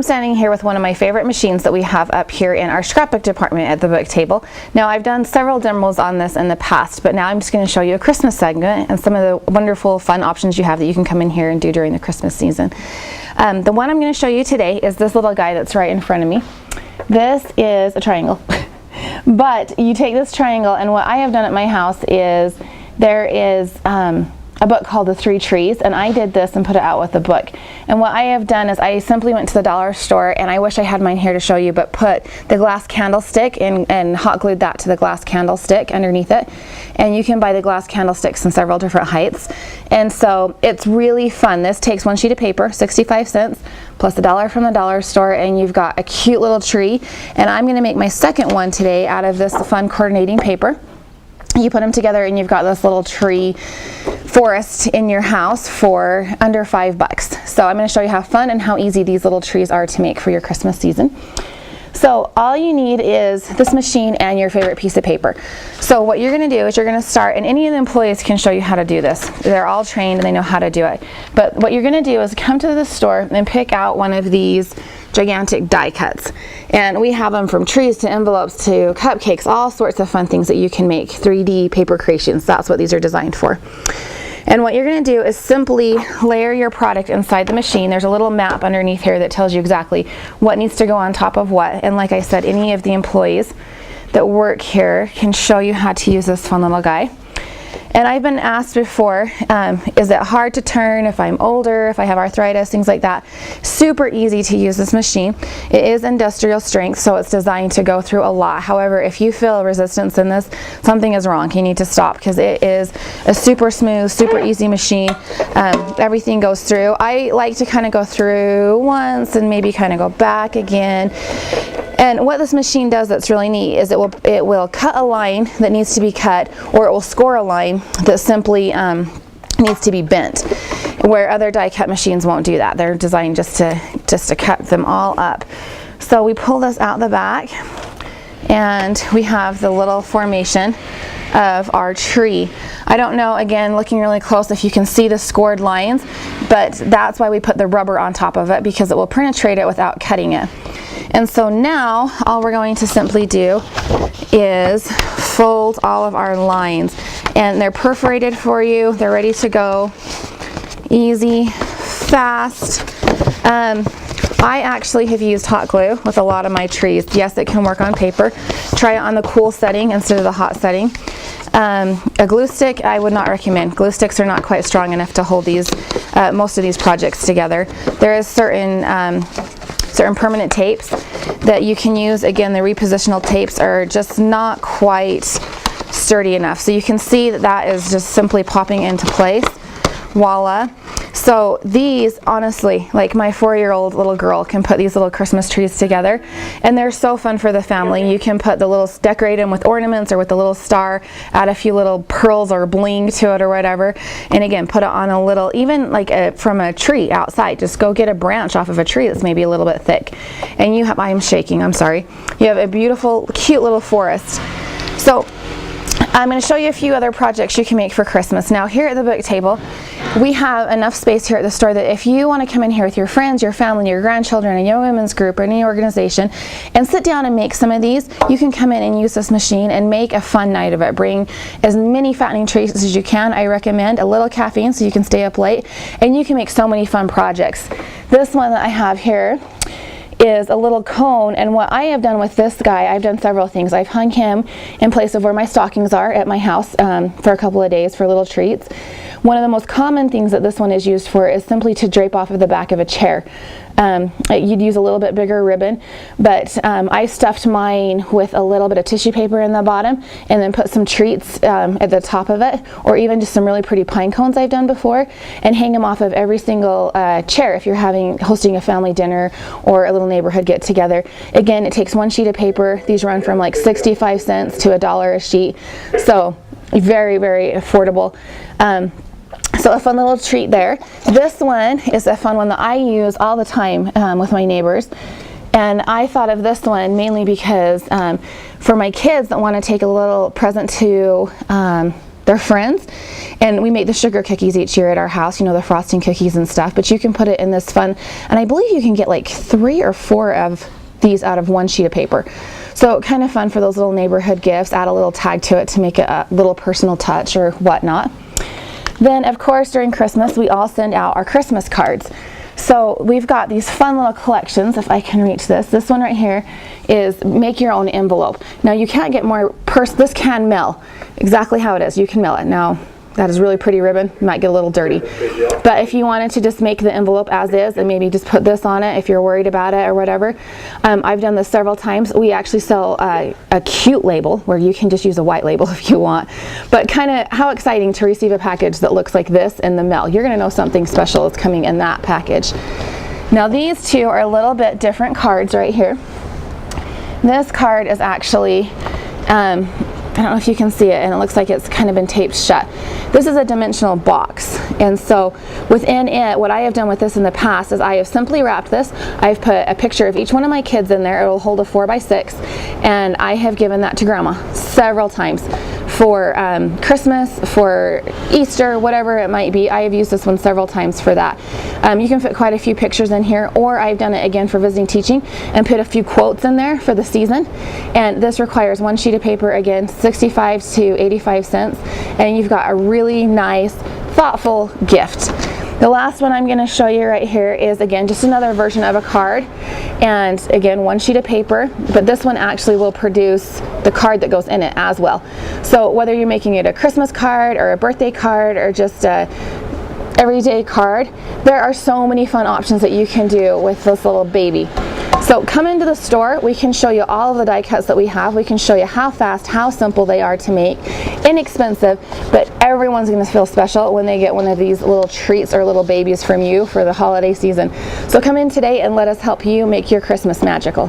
standing here with one of my favorite machines that we have up here in our scrapbook department at the book table. Now, I've done several demos on this in the past, but now I'm just going to show you a Christmas segment and some of the wonderful fun options you have that you can come in here and do during the Christmas season. The one I'm going to show you today is this little guy that's right in front of me. This is a triangle. But you take this triangle, and what I have done at my house is there is a book called The Three Trees, and I did this and put it out with the book. And what I have done is I simply went to the dollar store, and I wish I had mine here to show you, but put the glass candlestick and hot glued that to the glass candlestick underneath it. And you can buy the glass candlesticks in several different heights. And so it's really fun. This takes one sheet of paper, 65 cents, plus $1 from the dollar store, and you've got a cute little tree. And I'm going to make my second one today out of this fun coordinating paper. You put them together and you've got this little tree forest in your house for under $5. So I'm going to show you how fun and how easy these little trees are to make for your Christmas season. So all you need is this machine and your favorite piece of paper. So what you're going to do is you're going to start, and any of the employees can show you how to do this. They're all trained and they know how to do it. But what you're going to do is come to the store and pick out one of these gigantic die cuts. And we have them from trees to envelopes to cupcakes, all sorts of fun things that you can make, 3D paper creations. That's what these are designed for. And what you're going to do is simply layer your product inside the machine. There's a little map underneath here that tells you exactly what needs to go on top of what. And like I said, any of the employees that work here can show you how to use this fun little guy. And I've been asked before, is it hard to turn if I'm older, if I have arthritis, things like that. Super easy to use this machine. It is industrial strength, so it's designed to go through a lot. However, if you feel resistance in this, something is wrong. You need to stop, because it is a super smooth, super easy machine. Everything goes through. I like to kind of go through once and maybe kind of go back again. And what this machine does that's really neat is it will cut a line that needs to be cut, or it will score a line that simply needs to be bent, where other die cut machines won't do that. They're designed just to cut them all up. So we pull this out the back, and we have the little formation of our tree. I don't know, again, looking really close, if you can see the scored lines, but that's why we put the rubber on top of it, because it will penetrate it without cutting it. And so now all we're going to simply do is fold all of our lines, and they're perforated for you. They're ready to go. Easy, fast. I actually have used hot glue with a lot of my trees. Yes, it can work on paper. Try it on the cool setting instead of the hot setting. A glue stick I would not recommend. Glue sticks are not quite strong enough to hold these most of these projects together. There is certain permanent tapes that you can use. Again, the repositional tapes are just not quite sturdy enough. So you can see that that is just simply popping into place. Voila. So these, honestly, like my 4-year-old little girl can put these little Christmas trees together, and they're so fun for the family. You can put the little, decorate them with ornaments or with a little star, add a few little pearls or bling to it or whatever, and again, put it on a little, even like from a tree outside. Just go get a branch off of a tree that's maybe a little bit thick, and you have, I'm shaking, I'm sorry. You have a beautiful, cute little forest. So I'm going to show you a few other projects you can make for Christmas. Now, here at the book table, we have enough space here at the store that if you want to come in here with your friends, your family, your grandchildren, a young women's group, or any organization, and sit down and make some of these, you can come in and use this machine and make a fun night of it. Bring as many fattening treats as you can. I recommend a little caffeine so you can stay up late, and you can make so many fun projects. This one that I have here is a little cone, and what I have done with this guy, I've done several things. I've hung him in place of where my stockings are at my house for a couple of days for little treats. One of the most common things that this one is used for is simply to drape off of the back of a chair. You'd use a little bit bigger ribbon, but I stuffed mine with a little bit of tissue paper in the bottom, and then put some treats at the top of it, or even just some really pretty pine cones I've done before, and hang them off of every single chair if you're hosting a family dinner or a little neighborhood get together. Again, it takes one sheet of paper. These run from like 65 cents to $1 a sheet, so very, very affordable. So a fun little treat there. This one is a fun one that I use all the time with my neighbors. And I thought of this one mainly because for my kids that want to take a little present to their friends. And we make the sugar cookies each year at our house, you know, the frosting cookies and stuff, but you can put it in this fun, and I believe you can get like 3 or 4 of these out of one sheet of paper. So kind of fun for those little neighborhood gifts. Add a little tag to it to make it a little personal touch or whatnot. Then of course during Christmas we all send out our Christmas cards. So we've got these fun little collections, if I can reach this. This one right here is make your own envelope. Now you can't get more this can mail exactly how it is. You can mail it. Now that is really pretty ribbon. It might get a little dirty. But if you wanted to just make the envelope as is and maybe just put this on it if you're worried about it or whatever. I've done this several times. We actually sell a cute label where you can just use a white label if you want. But kind of how exciting to receive a package that looks like this in the mail. You're going to know something special is coming in that package. Now these two are a little bit different cards right here. This card is actually I don't know if you can see it, and it looks like it's kind of been taped shut. This is a dimensional box, and so within it, what I have done with this in the past is I have simply wrapped this. I've put a picture of each one of my kids in there. It will hold a 4x6, and I have given that to Grandma several times for Christmas, for Easter, whatever it might be. I have used this one several times for that. You can fit quite a few pictures in here, or I've done it again for visiting teaching and put a few quotes in there for the season. And this requires one sheet of paper, again 65 to 85 cents, and you've got a really nice, thoughtful gift. The last one I'm going to show you right here is again just another version of a card, and again one sheet of paper, but this one actually will produce the card that goes in it as well. So whether you're making it a Christmas card or a birthday card or just a everyday card, there are so many fun options that you can do with this little baby. So come into the store, we can show you all of the die cuts that we have. We can show you how fast, how simple they are to make, inexpensive, but everyone's going to feel special when they get one of these little treats or little babies from you for the holiday season. So come in today and let us help you make your Christmas magical.